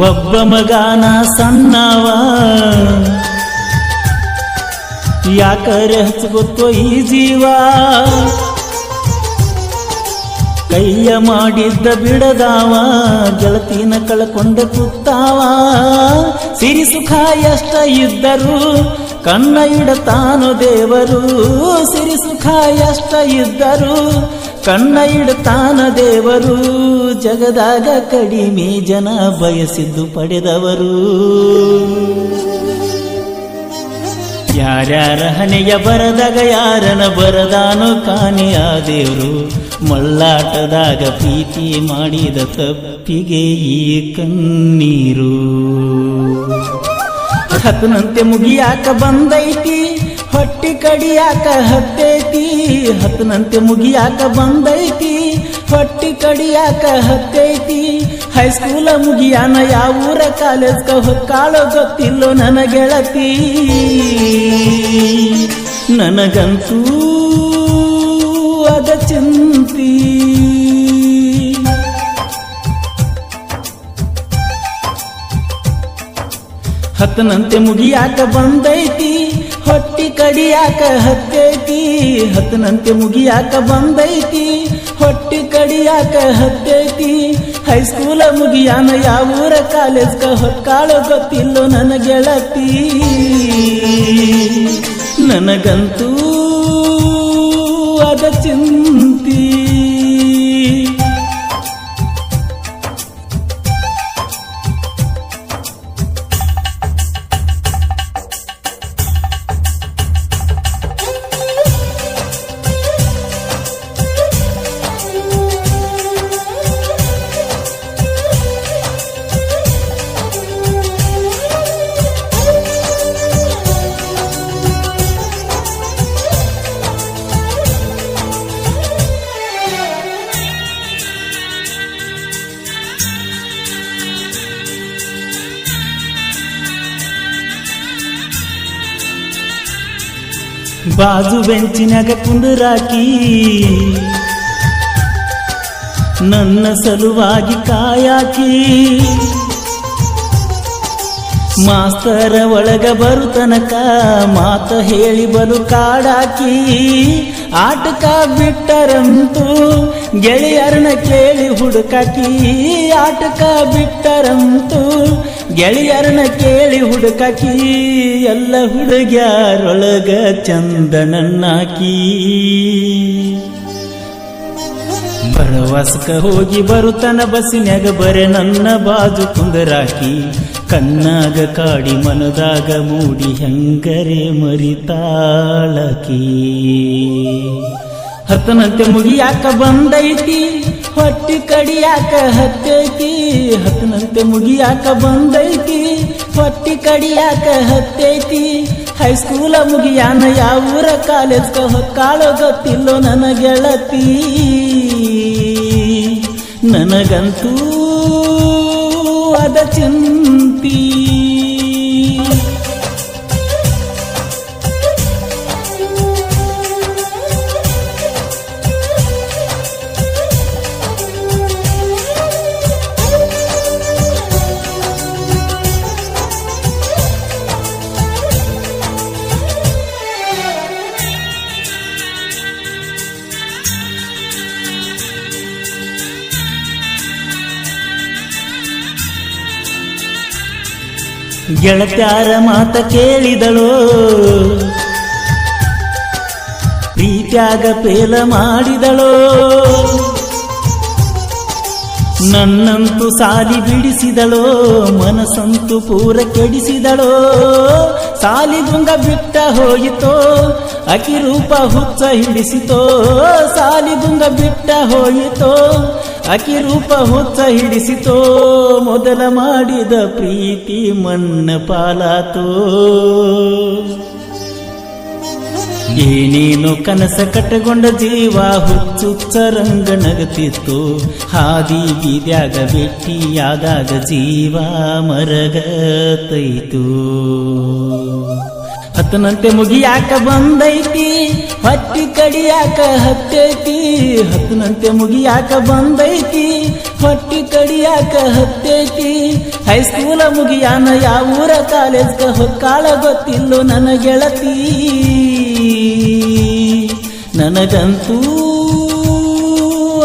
ಒಬ್ಬ ಮಗನ ಸಣ್ಣವ ಯಾಕರೆ ಹಚ್ಚಗೊತ್ತೋ ಈ ಜೀವ ಕೈಯ ಮಾಡಿದ್ದ ಬಿಡದಾವ ಗೆಳತಿನ ಕಳ್ಕೊಂಡ ಕೂತಾವ ಸಿರಿ ಸುಖ ಎಷ್ಟ ಇದ್ದರು ಕಣ್ಣ ಇಡತಾನು ದೇವರು ಸಿರಿ ಸುಖ ಎಷ್ಟ ಇದ್ದರು ಕಣ್ಣ ಇಡತಾನ ದೇವರು ಜಗದಾಗ ಕಡಿಮೆ ಜನ ಬಯಸಿದ್ದು ಪಡೆದವರು ಯಾರ್ಯಾರ ಹಣೆಯ ಬರದಾಗ ಯಾರನ ಬರದಾನೋ ಕಾಣೆಯ ದೇವರು ಮಳ್ಳಾಟದಾಗ ಪ್ರೀತಿ ಮಾಡಿದ ತಪ್ಪಿಗೆ ಈ ಕಣ್ಣೀರು ಹತ್ತನಂತೆ ಮುಗಿಯಾಕ ಬಂದೈತಿ ಹೊಟ್ಟಿ ಕಡಿಯಾಕ ಹತ್ತೈತಿ ಹತ್ತನಂತೆ ಮುಗಿಯಾಕ ಬಂದೈತಿ ಹೊಟ್ಟಿ ಕಡಿಯಾಕ ಹತ್ತೈತಿ ಹೈಸ್ಕೂಲ ಮುಗಿಯಾನ ಯಾವೂರ ಕಾಲೇಜ್ಗ ಹೊಕ್ಕಾಳೋ ಗೊತ್ತಿಲ್ಲೋ ನನ್ನ ಗೆಳತಿ ನನಗಂತೂ ಅದ ಚಿಂತಿ ಹತ್ತನಂತೆ ಮುಗಿಯಾಕ ಬಂದೈತಿ ಹೊಟ್ಟಿ ಕಡಿಯಾಕ ಹತ್ತೈತಿ ಹತ್ತನಂತೆ ಮುಗಿಯಾಕ ಬಂದೈತಿ ಹೊಟ್ಟಿ ಕಡಿಯಾಕ ಹತ್ತೈತಿ ಹೈಸ್ಕೂಲ ಮುಗಿಯಾನ ಯಾವೂರ ಕಾಲೇಜ್ಗ ಹೊಕ್ಕಾಳೋ ಗೊತ್ತಿಲ್ಲೋ ನನ್ನ ಗೆಳತಿ ನನಗಂತೂ ಅದ ಚಿಂತಿ ಬಾಜು ಬೆಂಚಿನಾಗ ಕುಂದರಾಕಿ ನನ್ನ ಸಲುವಾಗಿ ಕಾಯಾಕಿ ಮಾಸ್ತರ ಒಳಗ ಬರುತನಕ ಮಾತ ಹೇಳಿ ಬಲು ಕಾಡಾಕಿ ಆಟಕ ಬಿಟ್ಟರಂತೂ ಗೆಳೆಯರನ್ನ ಕೇಳಿ ಹುಡುಕಾಕಿ ಆಟಕ ಬಿಟ್ಟರಂತೂ ಗೆಳೆಯರನ್ನ ಕೇಳಿ ಹುಡುಕಾಕಿ ಎಲ್ಲ ಹುಡುಗ್ಯಾರೊಳಗ ಚಂದನನ್ನಾಕಿ ಬರವಾಸಕ ಹೋಗಿ ಬರುತನ ಬಸ್ಸಿನ್ಯಾಗ ಬರೆ ನನ್ನ ಬಾಜು ಕುಂದರಾಕಿ ಕಣ್ಣಾಗ ಕಾಡಿ ಮನದಾಗ ಮೂಡಿ ಹೆಂಗರೆ ಮರಿತಾಳಕಿ ಹತ್ತನಂತೆ ಮುಗಿಯಾಕ ಬಂದೈತಿ ಹೊಟ್ಟಿ ಕಡಿಯಾಕ ಹತ್ತೈತಿ ಹತ್ತನಂತೆ ಮುಗಿಯಾಕ ಬಂದೈತಿ ಹೊಟ್ಟಿ ಕಡಿಯಾಕ ಹತ್ತೈತಿ ಹೈಸ್ಕೂಲ ಮುಗಿಯಾನ ಯಾವೂರ ಕಾಲೇಜ್ಗ ಹೊಕ್ಕಾಳೋ ಗೊತ್ತಿಲ್ಲೋ ನನ್ನ ಗೆಳತಿ ನನಗಂತೂ ಅದ ಚಿಂತಿ ಗೆಳತ್ಯಾರ ಮಾತ ಕೇಳಿದಳೋ ಪ್ರೀತ್ಯಾಗ ಪೇಲ ಮಾಡಿದಳೋ ನನ್ನಂತೂ ಸಾಲಿ ಬಿಡಿಸಿದಳೋ ಮನಸ್ಸಂತೂ ಪೂರ ಕೆಡಿಸಿದಳೋ ಸಾಲಿ ಗುಂಗ ಬಿಟ್ಟ ಹೋಯಿತೋ ಅಕಿ ರೂಪ ಹುಚ್ಚ ಹಿಡಿಸಿತೋ ಸಾಲಿ ಗುಂಗ ಬಿಟ್ಟ ಹೋಯಿತೋ ಅಕಿ ರೂಪ ಹುಚ್ಚ ಹಿಡಿಸಿತೋ ಮೊದಲ ಮಾಡಿದ ಪ್ರೀತಿ ಮಣ್ಣ ಪಾಲಾತೋ ಏನೇನು ಕನಸ ಕಟ್ಟಗೊಂಡ ಜೀವ ಹುಚ್ಚುಚ್ಚ ರಂಗ ನಗತಿತ್ತು ಹಾದಿ ಬೀದ್ಯಾಗ ಭೇಟಿಯಾದಾಗ ಜೀವ ಮರಗತೈತು ಹತ್ತನಂತೆ ಮುಗಿಯಾಕ ಬಂದೈತಿ ಹೊಟ್ಟಿ ಕಡಿಯಾಕ ಹತ್ತೈತಿ ಹತ್ತನಂತೆ ಮುಗಿಯಾಕ ಬಂದೈತಿ ಹೊಟ್ಟಿ ಕಡಿಯಾಕ ಹತ್ತೈತಿ ಹೈಸ್ಕೂಲ ಮುಗಿಯಾನ ಯಾವೂರ ಕಾಲೇಜ್ಗ ಹೊಕ್ಕಾಳ ಗೊತ್ತಿಲ್ಲೋ ನನ್ನ ಗೆಳತಿ ನನಗಂತೂ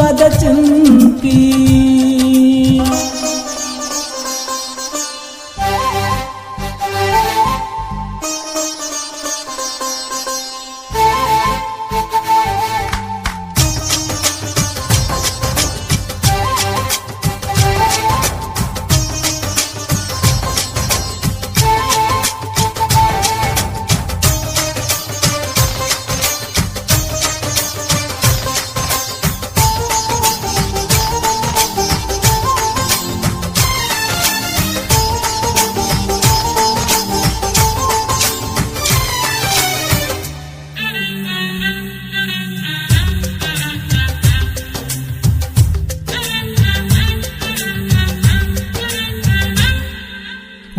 ಅದ ಚಿಂತಿ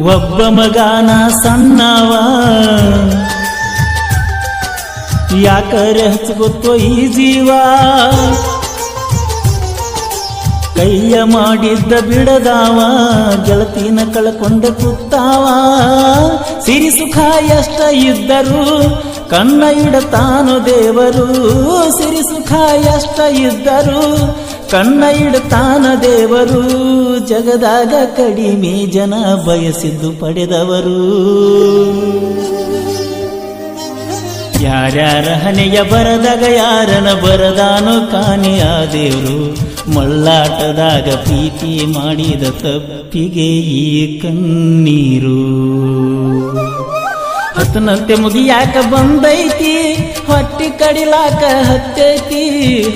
ಒಬ್ಬ ಮಗನ ಸಣ್ಣವ ಯಾಕರೆ ಹಚ್ಕೊತ್ತೋ ಈ ಜೀವ ಕೈಯ ಮಾಡಿದ್ದ ಬಿಡದಾವ ಗೆಳತಿನ ಕಳ್ಕೊಂಡ ಕೂತಾವ ಸಿರಿ ಸುಖ ಎಷ್ಟ ಇದ್ದರು ಕಣ್ಣ ಇಡತಾನು ದೇವರು ಸಿರಿ ಸುಖ ಎಷ್ಟ ಇದ್ದರು ಕಣ್ಣ ಇಡತಾನ ದೇವರು ಜಗದಾಗ ಕಡಿಮೆ ಜನ ಬಯಸಿದ್ದು ಪಡೆದವರು ಯಾರ್ಯಾರ ಹಣೆಯ ಬರದಾಗ ಯಾರನ ಬರದಾನೋ ಕಾಣೆ ಆ ದೇವರು ಮಳ್ಳಾಟದಾಗ ಪ್ರೀತಿ ಮಾಡಿದ ತಪ್ಪಿಗೆ ಈ ಕಣ್ಣೀರು ಹತ್ತನಂತೆ ಮುಗಿಯಾಕ ಬಂದೈತಿ ಹೊಟ್ಟಿ ಕಡಿಲಾಕ ಹತ್ತೈತಿ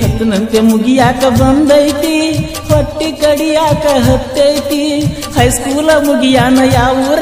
ಹತ್ತನಂತೆ ಮುಗಿಯಾಕ ಬಂದೈತಿ ಹೊಟ್ಟಿ ಕಡಿಯಾಕ ಹತ್ತೈತಿ ಹೈಸ್ಕೂಲ ಮುಗಿಯಾನ ಯಾವೂರ